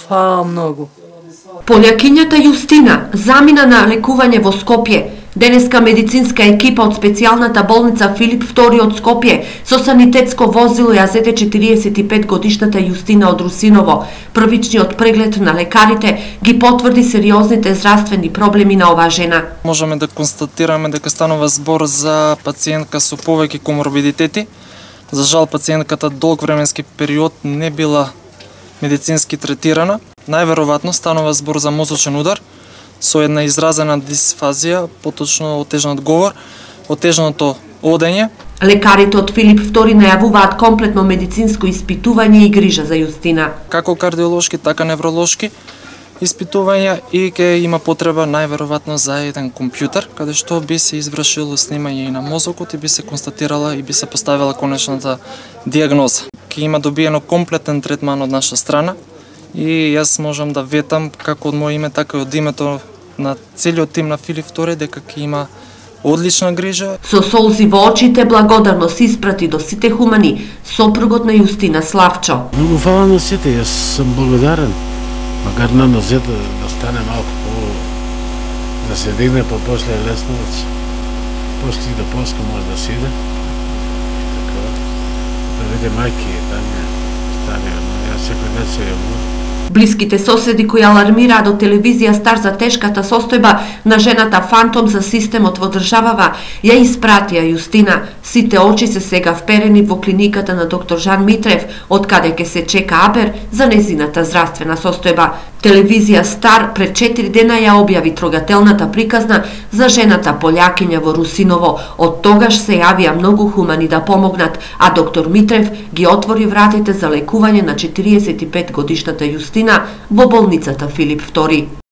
Фала многу. Полјакињата Јустина замина на лекување во Скопје. Денеска медицинска екипа од специјалната болница Филип II од Скопје со санитетско возило ја зеде 45 годишната Јустина од Русиново. Првичниот преглед на лекарите ги потврди сериозните здравствени проблеми на оваа жена. Можеме да констатираме дека станува збор за пациентка со повеќе коморбидитети. За жал, пациентката долг временски период не била медицински третирана. Најверојатно станува збор за мозочен удар со една изразена дисфазија, поточно отежнат говор, отежното одење. Лекарите од Филип II најавуваат комплетно медицинско испитување и грижа за Јустина. Како кардиолошки, така невролошки испитувања и ќе има потреба најверојатно за еден компјутер, каде што би се извршило снимање и на мозокот и би се констатирала и би се поставила конечната дијагноза. Ќе има добиено комплетен третман од наша страна и јас можам да ветам како од моје име, така и од името на целиот тим на Филип II дека ќе има одлична грижа. Со солзи во очите благодарност испрати до сите хумани сопругот на Јустина Славчо. Многу фала на сите, јас сум благодарен. Макар на нозете да стане малку да се дигне после Лесновец. После да Полска може да сиде. Така, да види мајки там стане, јас секој ден се јавувам. Блиските соседи кои алармираат до телевизија Стар за тешката состојба на жената фантом за системот во државава, ја испратија Јустина. Сите очи се сега вперени во клиниката на доктор Жан Митрев, од каде ќе се чека абер за незината здравствена состојба. Телевизија Стар пред 4 дена ја објави трогателната приказна за жената полјакиња во Русиново. Од тогаш се јавија многу хумани да помогнат, а доктор Митрев ги отвори вратите за лекување на 45 годишната Јустина во болницата Филип II.